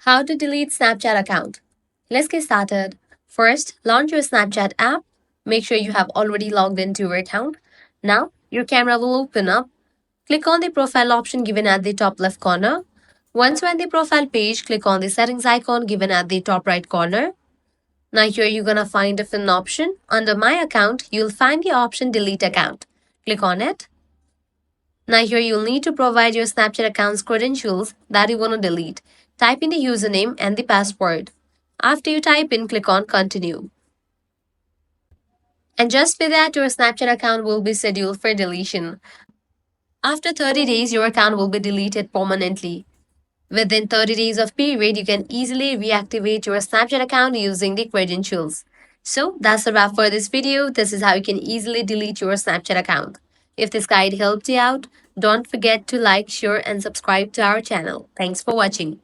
How to delete Snapchat account. Let's get started. First, launch your Snapchat app. Make sure you have already logged into your account. Now, your camera will open up. Click on the profile option given at the top left corner. Once you're on the profile page, click on the settings icon given at the top right corner. Now here you're gonna find different option. Under my account, you'll find the option delete account. Click on it. Now here you'll need to provide your Snapchat account's credentials that you want to delete. Type in the username and the password. After you type in, click on continue. And just for that, your Snapchat account will be scheduled for deletion. After 30 days, your account will be deleted permanently. Within 30 days of period, you can easily reactivate your Snapchat account using the credentials. So that's a wrap for this video. This is how you can easily delete your Snapchat account. If this guide helped you out, don't forget to like, share and subscribe to our channel. Thanks for watching.